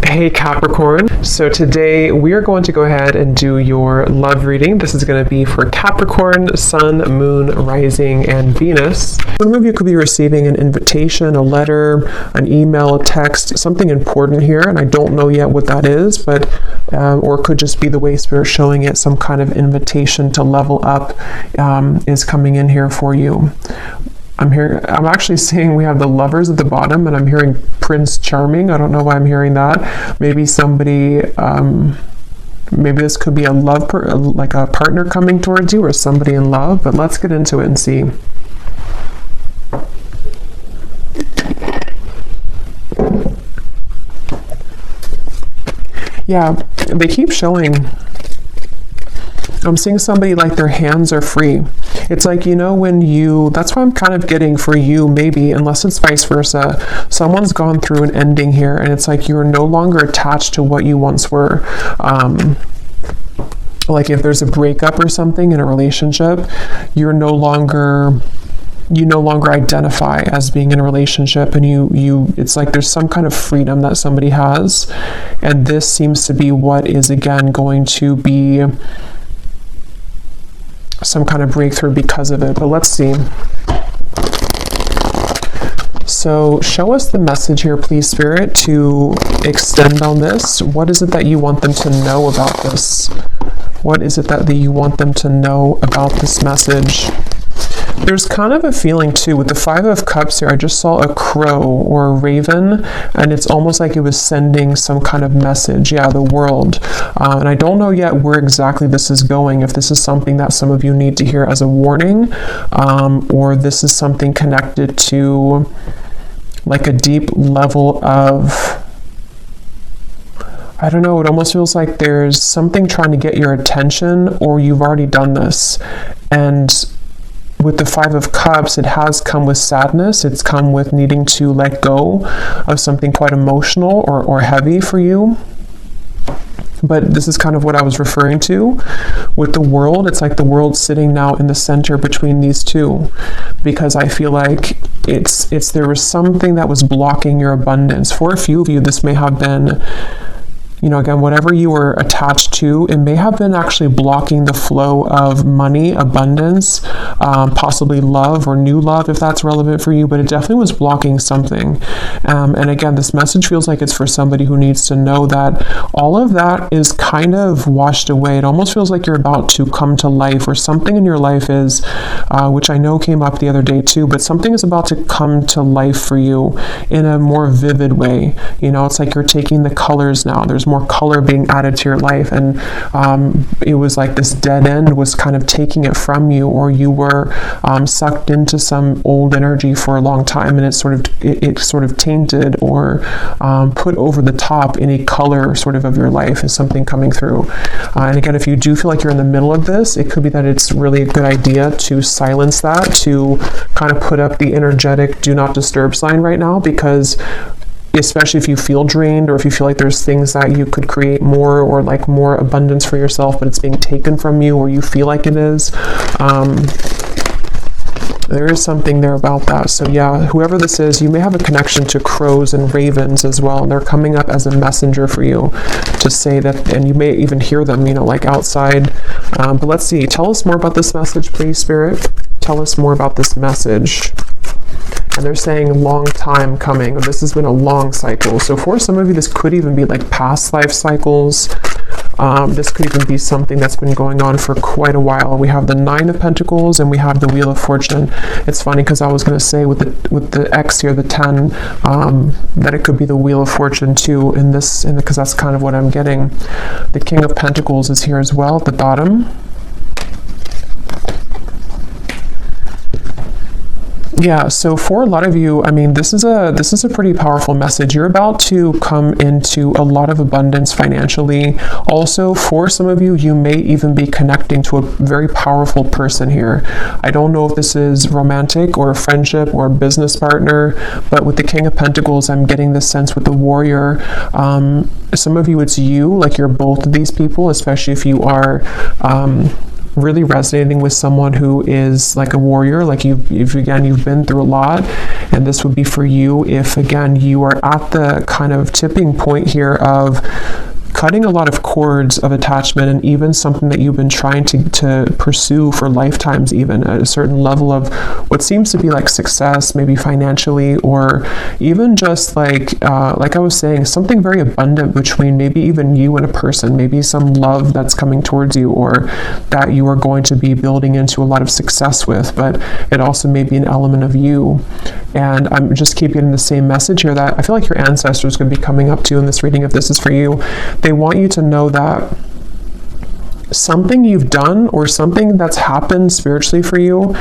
Hey Capricorn, so today we are going to go ahead and do your love reading. This is going to be for Capricorn, Sun, Moon, Rising, and Venus. Some of you could be receiving an invitation, a letter, an email, a text, something important here, and I don't know yet what that is, but or it could just be the way Spirit's showing it, some kind of invitation to level up is coming in here for you. I'm actually seeing we have the Lovers at the bottom, and I'm hearing Prince Charming. I don't know why I'm hearing that. Maybe somebody, maybe this could be a love, like a partner coming towards you, or somebody in love, but let's get into it and see. Yeah, they keep showing. I'm seeing somebody like their hands are free. It's like, you know, when you, that's why I'm kind of getting for you, maybe, unless it's vice versa, someone's gone through an ending here, and it's like you're no longer attached to what you once were. Like if there's a breakup or something in a relationship, you no longer identify as being in a relationship, and it's like there's some kind of freedom that somebody has, and this seems to be what is again going to be some kind of breakthrough because of it. But let's see. So show us the message here, please, Spirit, to extend on this. What is it that you want them to know about this? What is it that you want them to know about this message? There's kind of a feeling too with the Five of Cups here. I just saw a crow or a raven, and it's almost like it was sending some kind of message. Yeah, the world. And I don't know yet where exactly this is going, if this is something that some of you need to hear as a warning, or this is something connected to like a deep level of, I don't know, it almost feels like there's something trying to get your attention, or you've already done this. And with the Five of Cups, it has come with sadness. It's come with needing to let go of something quite emotional or heavy for you. But this is kind of what I was referring to with the world. It's like the world sitting now in the center between these two, because I feel like there was something that was blocking your abundance. For a few of you, this may have been, you know, again, whatever you were attached to, it may have been actually blocking the flow of money, abundance, possibly love or new love, if that's relevant for you, but it definitely was blocking something. And again, this message feels like it's for somebody who needs to know that all of that is kind of washed away. It almost feels like you're about to come to life, or something in your life is, which I know came up the other day too, but something is about to come to life for you in a more vivid way. You know, it's like you're taking the colors now. There's more color being added to your life, and it was like this dead end was kind of taking it from you, or you were sucked into some old energy for a long time, and it sort of tainted or put over the top any color sort of your life is something coming through. And again, if you do feel like you're in the middle of this, it could be that it's really a good idea to silence that, to kind of put up the energetic do not disturb sign right now, because especially if you feel drained, or if you feel like there's things that you could create more, or like more abundance for yourself, but it's being taken from you, or you feel like it is. There is something there about that. So yeah, whoever this is, you may have a connection to crows and ravens as well, and they're coming up as a messenger for you to say that, and you may even hear them, you know, like outside. But let's see, tell us more about this message, please, Spirit. Tell us more about this message. And they're saying long time coming. This has been a long cycle. So for some of you, this could even be like past life cycles. This could even be something that's been going on for quite a while. We have the Nine of Pentacles, and we have the Wheel of Fortune. It's funny because I was going to say with the X here, the 10, that it could be the Wheel of Fortune too in this, because that's kind of what I'm getting. The King of Pentacles is here as well at the bottom. Yeah, so for a lot of you, I mean, this is a pretty powerful message. You're about to come into a lot of abundance financially. Also, for some of you, you may even be connecting to a very powerful person here. I don't know if this is romantic or a friendship or a business partner, but with the King of Pentacles, I'm getting this sense with the Warrior. Some of you, it's you, like you're both of these people, especially if you are really resonating with someone who is like a warrior, like you've been through a lot, and this would be for you if, again, you are at the kind of tipping point here of cutting a lot of cords of attachment, and even something that you've been trying to pursue for lifetimes, even at a certain level of what seems to be like success, maybe financially, or even just like I was saying, something very abundant between maybe even you and a person, maybe some love that's coming towards you, or that you are going to be building into a lot of success with, but it also may be an element of you. And I'm just keep getting the same message here that I feel like your ancestors could be coming up to you in this reading if this is for you. They want you to know that something you've done or something that's happened spiritually for you,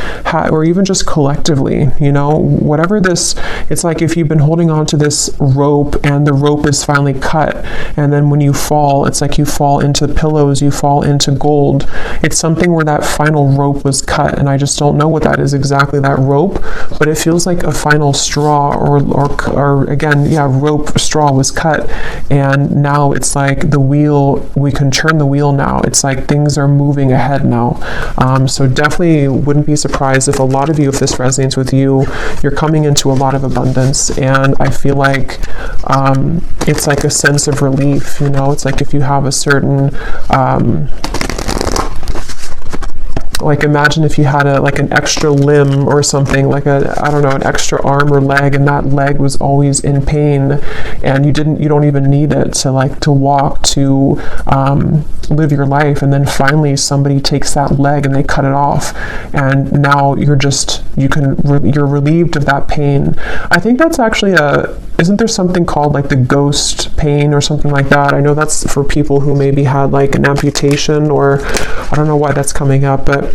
or even just collectively, whatever this, it's like if you've been holding on to this rope and the rope is finally cut, and then when you fall, it's like you fall into pillows, you fall into gold. It's something where that final rope was cut, and I just don't know what that is exactly, that rope, but it feels like a final straw, or again, rope straw was cut, and now it's like the wheel, we can turn the wheel now. It's like things are moving ahead now. So definitely wouldn't be surprised if a lot of you, if this resonates with you, you're coming into a lot of abundance. And I feel like it's like a sense of relief, it's like if you have a certain like imagine if you had an extra limb or something, like an extra arm or leg, and that leg was always in pain, and you don't even need it to walk, to live your life, and then finally somebody takes that leg and they cut it off, and now you're relieved of that pain. I think that's actually isn't there something called like the ghost pain or something like that? I know that's for people who maybe had like an amputation, or I don't know why that's coming up, but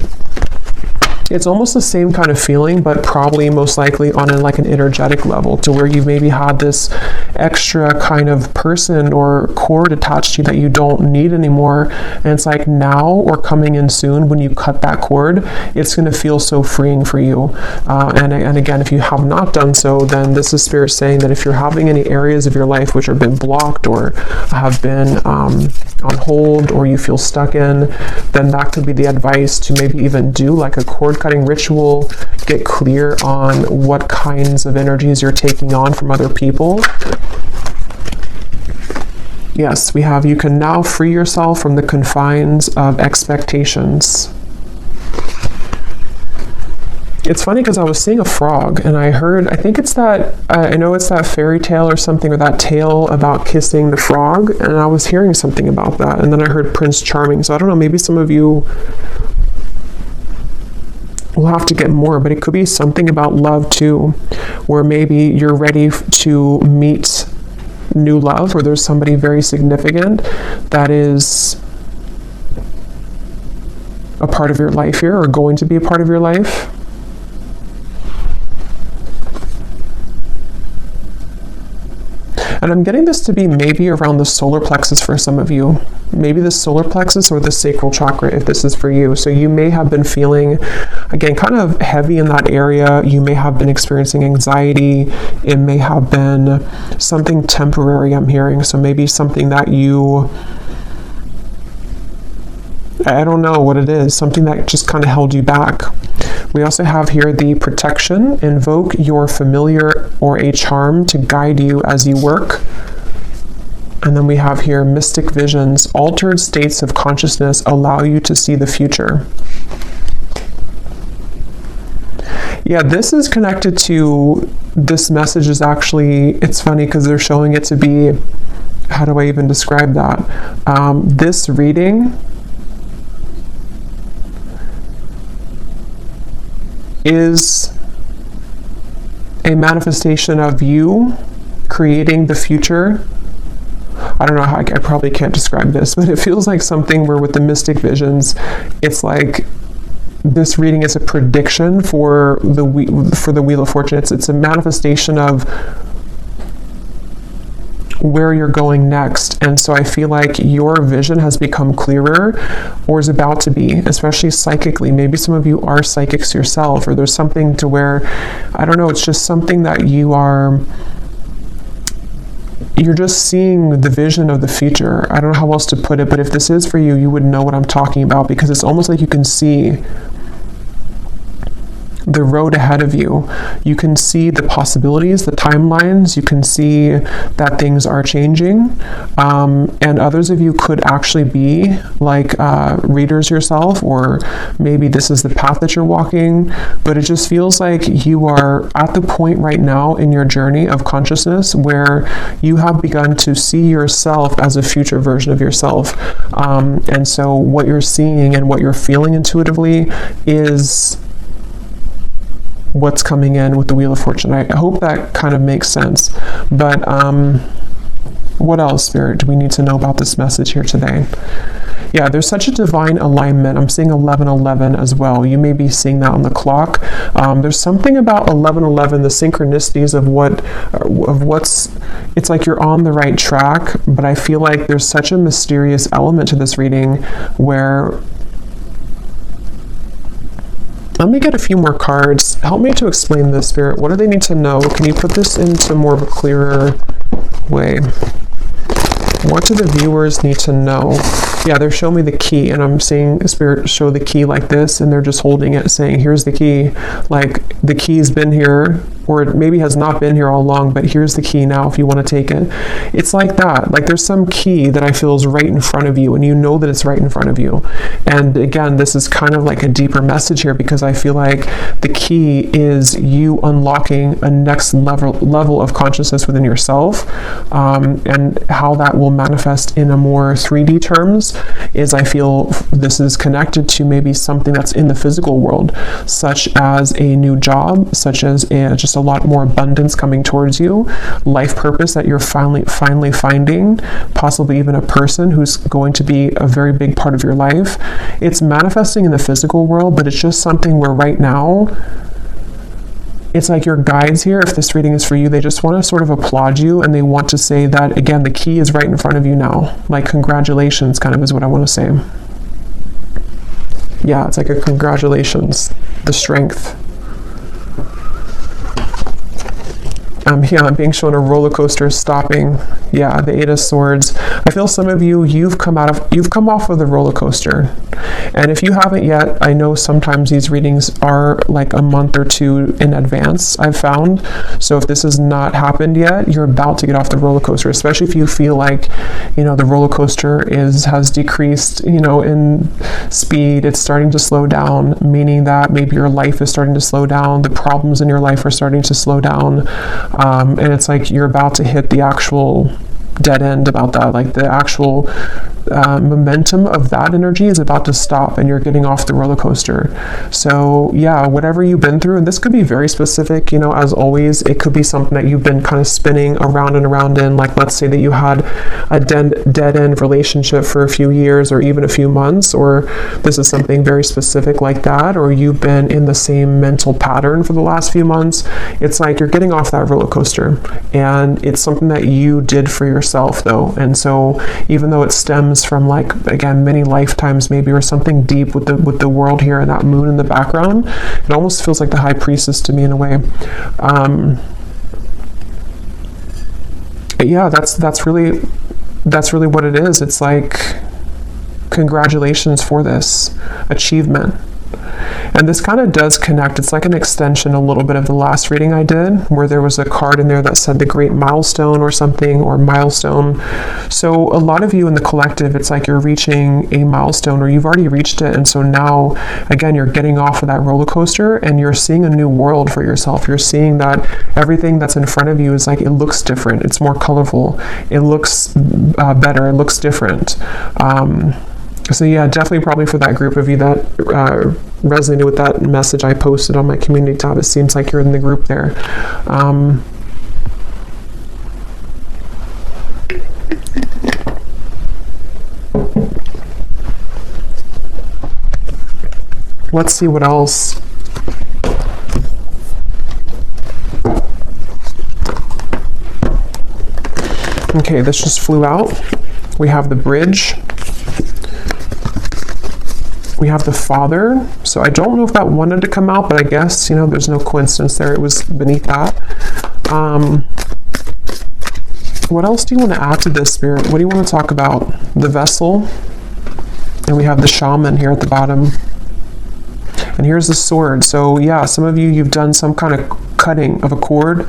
it's almost the same kind of feeling, but probably most likely on an energetic level, to where you've maybe had this extra kind of person or cord attached to you that you don't need anymore. And it's like now, or coming in soon, when you cut that cord, it's going to feel so freeing for you. And again, if you have not done so, then this is Spirit saying that if you're having any areas of your life which have been blocked or have been on hold, or you feel stuck in, then that could be the advice to maybe even do like a cord cutting ritual, get clear on what kinds of energies you're taking on from other people. Yes, we have, you can now free yourself from the confines of expectations. It's funny because I was seeing a frog, and I think it's that, I know it's that fairy tale or something, or that tale about kissing the frog, and I was hearing something about that, and then I heard Prince Charming, so I don't know, maybe some of you will have to get more, but it could be something about love too, where maybe you're ready to meet new love, or there's somebody very significant that is a part of your life here, or going to be a part of your life. And I'm getting this to be maybe around the solar plexus for some of you. Maybe the solar plexus or the sacral chakra, if this is for you. So you may have been feeling, again, kind of heavy in that area. You may have been experiencing anxiety. It may have been something temporary, I'm hearing. So maybe something that I don't know what it is, something that just kind of held you back. We also have here the protection. Invoke your familiar or a charm to guide you as you work. And then we have here mystic visions. Altered states of consciousness allow you to see the future. Yeah, this is connected to, this message is actually, it's funny because they're showing it to be, how do I even describe that? This reading is a manifestation of you creating the future. I don't know how, I probably can't describe this, but it feels like something where with the mystic visions, it's like this reading is a prediction for the Wheel of Fortune. It's a manifestation of where you're going next. And so I feel like your vision has become clearer, or is about to be, especially psychically. Maybe some of you are psychics yourself, or there's something to where, I don't know, it's just something that you you're just seeing the vision of the future. I don't know how else to put it, but if this is for you, you would know what I'm talking about, because it's almost like you can see the road ahead of you. You can see the possibilities, the timelines. You can see that things are changing. And others of you could actually be like readers yourself, or maybe this is the path that you're walking, but it just feels like you are at the point right now in your journey of consciousness where you have begun to see yourself as a future version of yourself. And so what you're seeing and what you're feeling intuitively is what's coming in with the Wheel of Fortune. I hope that kind of makes sense. But what else, Spirit, do we need to know about this message here today? Yeah, there's such a divine alignment. I'm seeing 1111 as well. You may be seeing that on the clock. There's something about 1111, the synchronicities of what's, it's like you're on the right track, but I feel like there's such a mysterious element to this reading where, let me get a few more cards. Help me to explain this, Spirit. What do they need to know? Can you put this into more of a clearer way? What do the viewers need to know? Yeah, they're showing me the key, and I'm seeing Spirit show the key like this, and they're just holding it saying, here's the key. Like, the key's been here, or it maybe has not been here all along, but here's the key now if you want to take it. It's like that. Like, there's some key that I feel is right in front of you, and you know that it's right in front of you. And again, this is kind of like a deeper message here, because I feel like the key is you unlocking a next level of consciousness within yourself, and how that will manifest in a more 3D terms is, I feel this is connected to maybe something that's in the physical world, such as a new job, such as just a lot more abundance coming towards you, life purpose that you're finally finding, possibly even a person who's going to be a very big part of your life. It's manifesting in the physical world, but it's just something where right now, it's like your guides here, if this reading is for you, they just want to sort of applaud you, and they want to say that, again, the key is right in front of you now. Like, congratulations, kind of is what I want to say. Yeah, it's like a congratulations, the strength. Yeah, I'm being shown a roller coaster stopping. Yeah, the Eight of Swords. I feel some of you, you've come off of the roller coaster. And if you haven't yet, I know sometimes these readings are like a month or two in advance, I've found. So if this has not happened yet, you're about to get off the roller coaster, especially if you feel like, you know, the roller coaster has decreased, you know, in speed. It's starting to slow down, meaning that maybe your life is starting to slow down. The problems in your life are starting to slow down. And it's like you're about to hit the actual dead end about that, like the actual momentum of that energy is about to stop, and you're getting off the roller coaster. So yeah, whatever you've been through, and this could be very specific, you know, as always, it could be something that you've been kind of spinning around and around in. Like, let's say that you had a dead end relationship for a few years or even a few months, or this is something very specific like that, or you've been in the same mental pattern for the last few months. It's like you're getting off that roller coaster, and it's something that you did for yourself though. And so even though it stems from, like, again, many lifetimes maybe, or something deep with the world here and that moon in the background, it almost feels like the High Priestess to me in a way. Yeah, that's really what it is. It's like, congratulations for this achievement. And this kind of does connect. It's like an extension a little bit of the last reading I did, where there was a card in there that said the great milestone or something, or milestone. So a lot of you in the collective, it's like you're reaching a milestone, or you've already reached it. And so now, again, you're getting off of that roller coaster, and you're seeing a new world for yourself. You're seeing that everything that's in front of you is like, it looks different. It's more colorful. It looks better. It looks different. So yeah, definitely probably for that group of you that resonated with that message I posted on my community tab, it seems like you're in the group there. Let's see what else. Okay, this just flew out. We have the Bridge. We have the Father. So I don't know if that wanted to come out, but I guess, you know, there's no coincidence there. It was beneath that. What else do you want to add to this, Spirit? What do you want to talk about? The vessel. And we have the shaman here at the bottom. And here's the sword. So yeah, some of you, you've done some kind of cutting of a cord,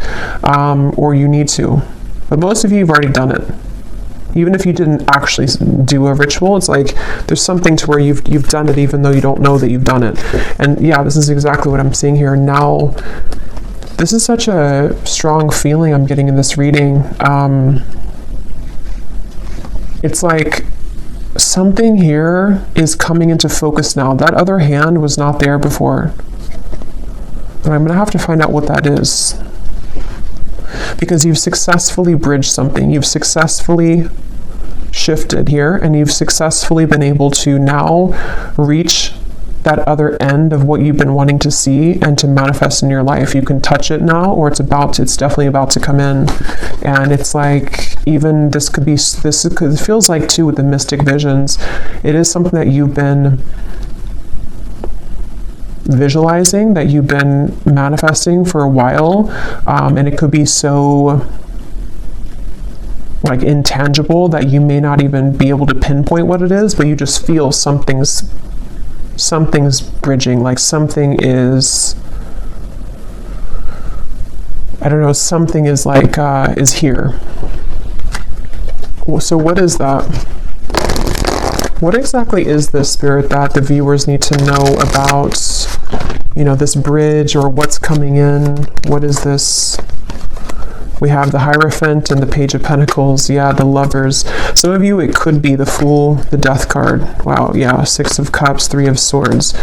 or you need to. But most of you have already done it. Even if you didn't actually do a ritual, it's like there's something to where you've done it even though you don't know that you've done it. And yeah, this is exactly what I'm seeing here. Now, this is such a strong feeling I'm getting in this reading. It's like something here is coming into focus now. That other hand was not there before. And I'm going to have to find out what that is. Because you've successfully bridged something. You've successfully shifted here, and you've successfully been able to now reach that other end of what you've been wanting to see and to manifest in your life. You can touch it now, or it's definitely about to come in. And it's like, even it feels like too with the mystic visions, it is something that you've been visualizing, that you've been manifesting for a while, and it could be so like intangible that you may not even be able to pinpoint what it is, but you just feel something's bridging, like something is, I don't know, something is like is here. So what is that? What exactly is this, Spirit, that the viewers need to know about, you know, this bridge, or what's coming in? What is this? We have the Hierophant and the Page of Pentacles. Yeah, the Lovers. Some of you, it could be the Fool, the Death card. Wow, yeah, Six of Cups, Three of Swords.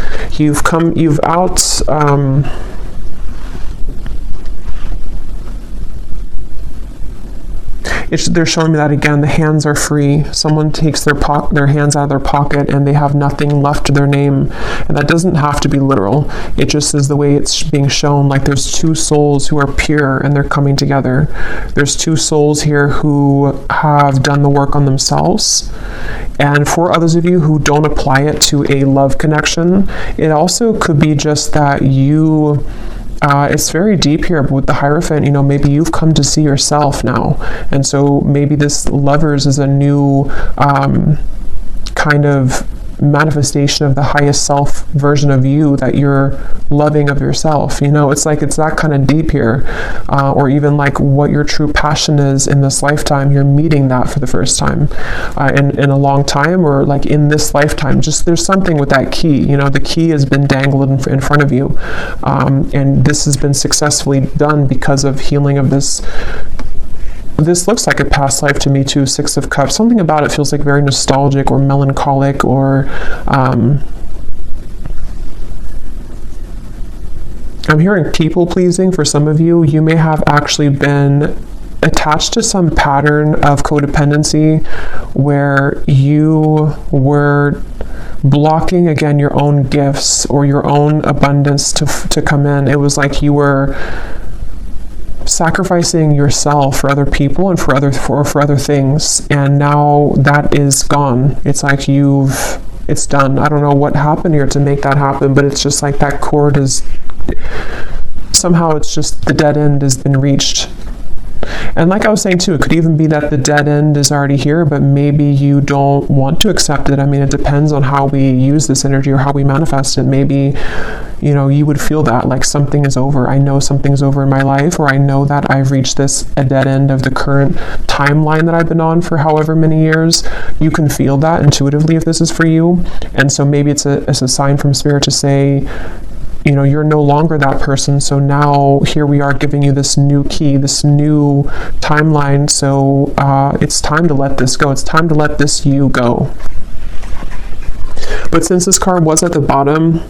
They're showing me that again. The hands are free. Someone takes their hands out of their pocket and they have nothing left to their name. And that doesn't have to be literal. It just is the way it's being shown. Like there's two souls who are pure and they're coming together. There's two souls here who have done the work on themselves. And for others of you who don't apply it to a love connection, it also could be just that you... it's very deep here, but with the Hierophant, you know, maybe you've come to see yourself now. And so maybe this Lovers is a new kind of manifestation of the highest self version of you that you're loving of yourself. You know, it's like it's that kind of deep here. Or even like what your true passion is in this lifetime, you're meeting that for the first time in a long time, or like in this lifetime. Just there's something with that key. You know, the key has been dangled in front of you, and this has been successfully done because of healing of this. This looks like a past life to me too, Six of Cups. Something about it feels like very nostalgic or melancholic, or I'm hearing people pleasing for some of you. You may have actually been attached to some pattern of codependency where you were blocking, again, your own gifts or your own abundance to come in. It was like you were sacrificing yourself for other people and for other things, and now that is gone. It's like it's done. I don't know what happened here to make that happen, but it's just like that cord is somehow, it's just the dead end has been reached. And like I was saying too, it could even be that the dead end is already here, but maybe you don't want to accept it. I mean, it depends on how we use this energy or how we manifest it. Maybe, you know, you would feel that like something is over. I know something's over in my life, or I know that I've reached a dead end of the current timeline that I've been on for however many years. You can feel that intuitively if this is for you. And so maybe it's a sign from Spirit to say, you know, you're no longer that person. So now here we are giving you this new key, this new timeline. So it's time to let this go. It's time to let this you go. But since this card was at the bottom,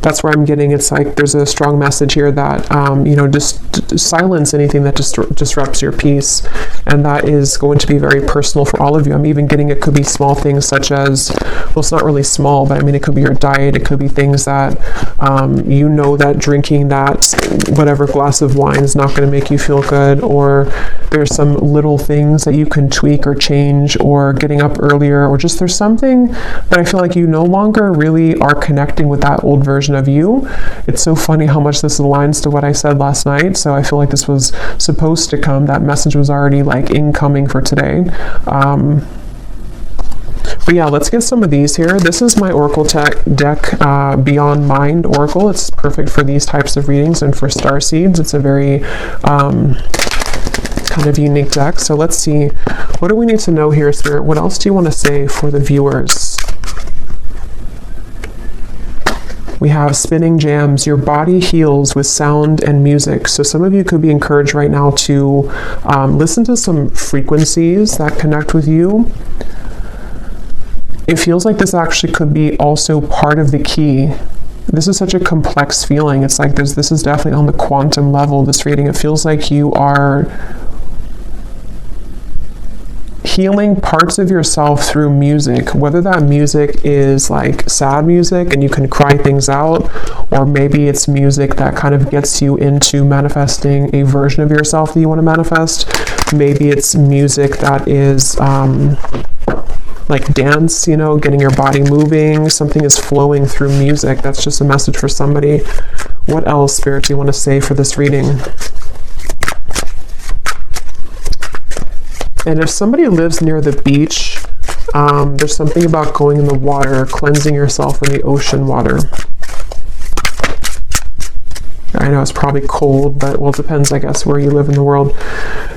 that's where I'm getting, it's like there's a strong message here that, you know, just silence anything that disrupts your peace. And that is going to be very personal for all of you. I'm even getting, it could be small things such as, well, it's not really small, but I mean, it could be your diet. It could be things that, you know, that drinking that whatever glass of wine is not going to make you feel good, or there's some little things that you can tweak or change, or getting up earlier, or just there's something that I feel like you no longer really are connecting with that old version of you. It's so funny how much this aligns to what I said last night. So I feel like this was supposed to come. That message was already like like incoming for today. But yeah, let's get some of these here. This is my Oracle deck, Beyond Mind Oracle. It's perfect for these types of readings and for star seeds. It's a very kind of unique deck. So let's see, what do we need to know here, Spirit? What else do you want to say for the viewers? We have spinning jams. Your body heals with sound and music. So some of you could be encouraged right now to listen to some frequencies that connect with you. It feels like this actually could be also part of the key. This is such a complex feeling. It's like this is definitely on the quantum level, this reading. It feels like you are healing parts of yourself through music, whether that music is like sad music and you can cry things out, or maybe it's music that kind of gets you into manifesting a version of yourself that you want to manifest. Maybe it's music that is like dance, you know, getting your body moving. Something is flowing through music. That's just a message for somebody. What else, Spirit, do you want to say for this reading? And if somebody lives near the beach, there's something about going in the water, cleansing yourself in the ocean water. I know it's probably cold, but well, it depends, I guess, where you live in the world.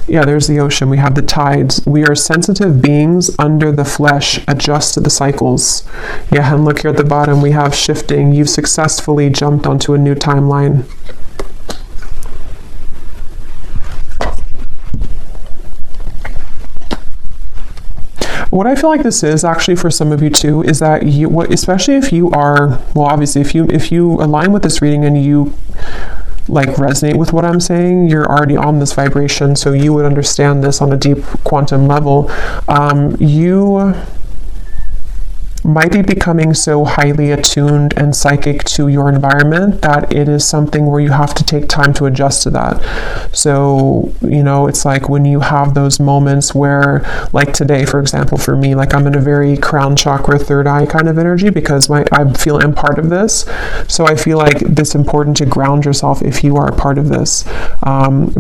Yeah, there's the ocean. We have the tides. We are sensitive beings under the flesh, adjust to the cycles. Yeah, and look here at the bottom, we have shifting. You've successfully jumped onto a new timeline. What I feel like this is actually for some of you too, is that you, especially if you are, well, obviously if you align with this reading and you like resonate with what I'm saying, you're already on this vibration, so you would understand this on a deep quantum level. You might be becoming so highly attuned and psychic to your environment that it is something where you have to take time to adjust to that. So, you know, it's like when you have those moments where, like today, for example, for me, like I'm in a very crown chakra, third eye kind of energy because I feel I'm part of this. So I feel like it's important to ground yourself if you are a part of this,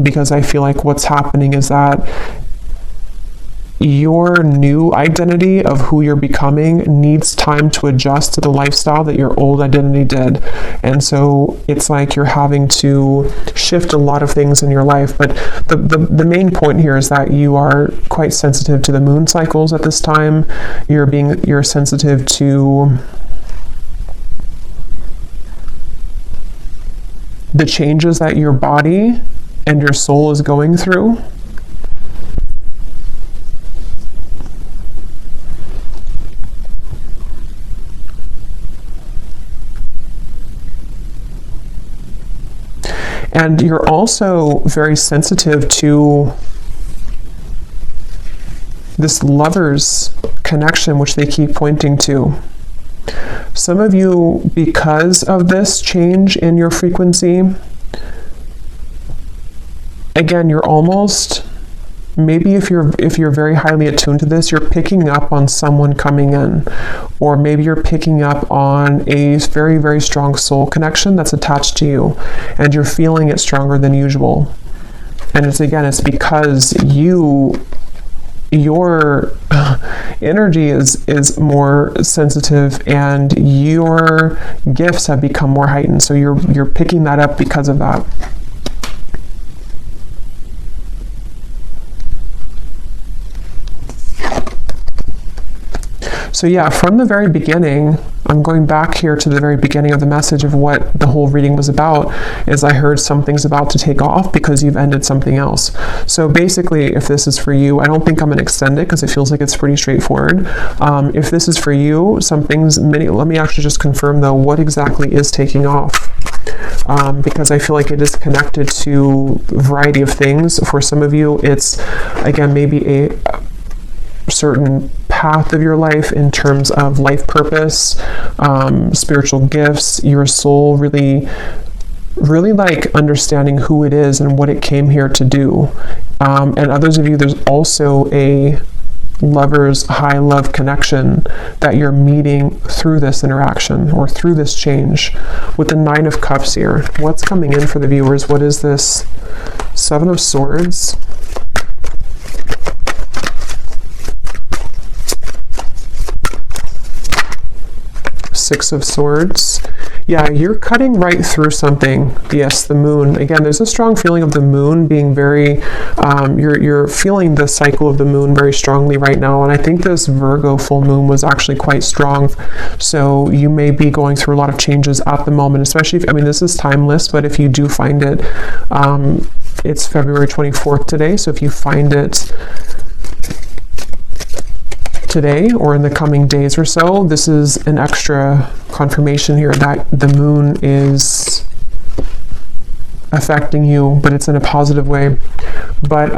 because I feel like what's happening is that your new identity of who you're becoming needs time to adjust to the lifestyle that your old identity did. And so it's like you're having to shift a lot of things in your life. But the main point here is that you are quite sensitive to the moon cycles at this time. You're sensitive to the changes that your body and your soul is going through. And you're also very sensitive to this lover's connection, which they keep pointing to. Some of you, because of this change in your frequency, again, you're almost, maybe if you're very highly attuned to this, you're picking up on someone coming in, or maybe you're picking up on a very, very strong soul connection that's attached to you, and you're feeling it stronger than usual. And it's because your energy is more sensitive and your gifts have become more heightened. So you're picking that up because of that. So yeah, from the very beginning, I'm going back here to the very beginning of the message of what the whole reading was about, is I heard something's about to take off because you've ended something else. So basically, if this is for you, I don't think I'm going to extend it because it feels like it's pretty straightforward. If this is for you, let me actually just confirm though, what exactly is taking off? Because I feel like it is connected to a variety of things. For some of you, it's, again, maybe a certain path of your life in terms of life purpose, spiritual gifts, your soul really like understanding who it is and what it came here to do. And others of you, there's also a lover's high love connection that you're meeting through this interaction or through this change. With the 9 of Cups here, what's coming in for the viewers? What is this? 7 of Swords. Six of Swords. Yeah, you're cutting right through something. Yes, the moon. Again, there's a strong feeling of the moon being very, you're feeling the cycle of the moon very strongly right now. And I think this Virgo full moon was actually quite strong. So you may be going through a lot of changes at the moment, especially if, I mean, this is timeless, but if you do find it, it's February 24th today. So if you find it today or in the coming days or so, this is an extra confirmation here that the moon is affecting you, but it's in a positive way. But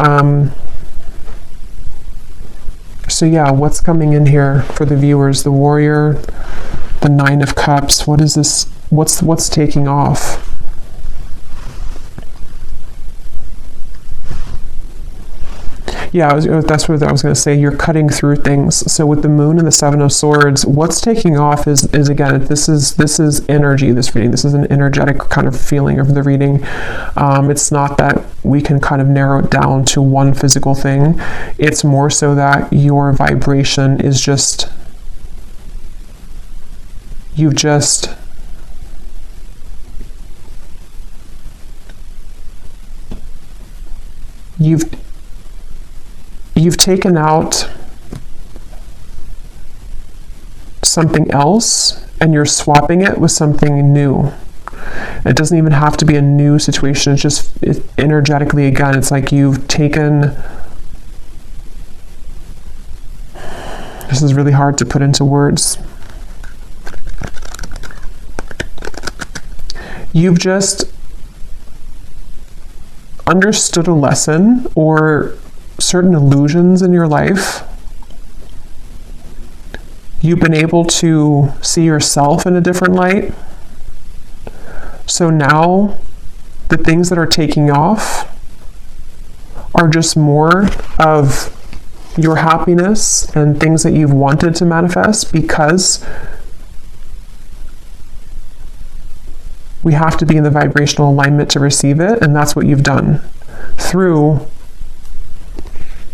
so yeah, what's coming in here for the viewers? The Warrior, the Nine of Cups. What is this? What's taking off? Yeah, that's what I was going to say. You're cutting through things. So with the moon and the Seven of Swords, what's taking off is again, this is energy, this reading. This is an energetic kind of feeling of the reading. It's not that we can kind of narrow it down to one physical thing. It's more so that your vibration is just, you've taken out something else and you're swapping it with something new. It doesn't even have to be a new situation. It's just energetically, again, it's like you've taken, this is really hard to put into words. You've just understood a lesson or certain illusions in your life. You've been able to see yourself in a different light. So now the things that are taking off are just more of your happiness and things that you've wanted to manifest, because we have to be in the vibrational alignment to receive it, and that's what you've done through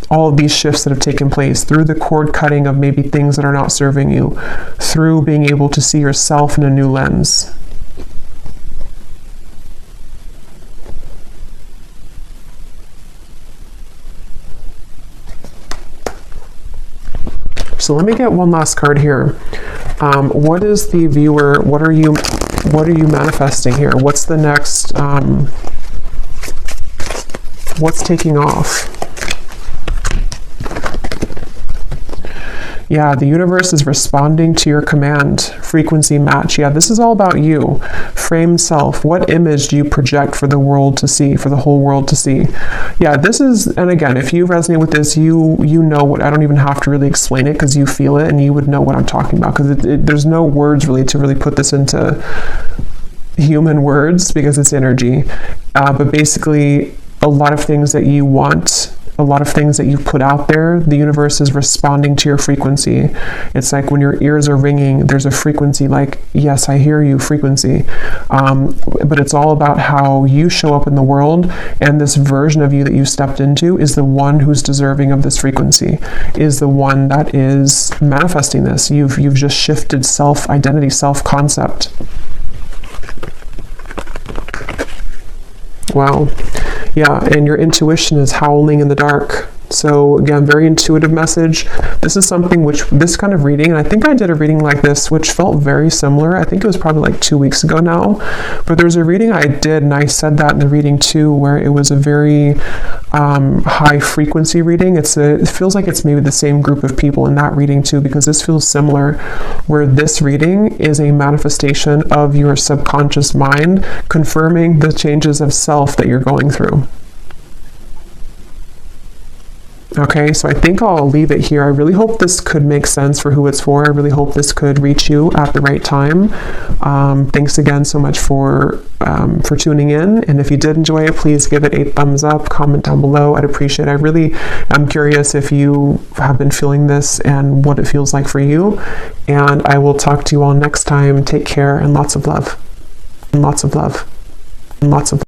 all of these shifts that have taken place, through the cord cutting of maybe things that are not serving you, through being able to see yourself in a new lens. So let me get one last card here. What is the viewer, what are you manifesting here? What's the next, what's taking off? Yeah, the universe is responding to your command. Frequency match. Yeah, this is all about you. Framed self. What image do you project for the world to see, for the whole world to see? Yeah, this is, and again, if you resonate with this, you know what, I don't even have to really explain it because you feel it and you would know what I'm talking about, because there's no words really to really put this into human words because it's energy. But basically, a lot of things that you want, a lot of things that you put out there, the universe is responding to your frequency. It's like when your ears are ringing, there's a frequency like, yes, I hear you frequency. But it's all about how you show up in the world, and this version of you that you stepped into is the one who's deserving of this frequency, is the one that is manifesting this. You've just shifted self-identity, self-concept. Wow. Yeah, and your intuition is howling in the dark. So again, very intuitive message. This is something which, this kind of reading, and I think I did a reading like this, which felt very similar. I think it was probably like 2 weeks ago now. But there's a reading I did, and I said that in the reading too, where it was a very high frequency reading. It feels like it's maybe the same group of people in that reading too, because this feels similar, where this reading is a manifestation of your subconscious mind confirming the changes of self that you're going through. Okay, so I think I'll leave it here. I really hope this could make sense for who it's for. I really hope this could reach you at the right time. Thanks again so much for tuning in. And if you did enjoy it, please give it a thumbs up, comment down below. I'd appreciate it. I really am curious if you have been feeling this and what it feels like for you. And I will talk to you all next time. Take care and lots of love. And lots of love. And lots of love.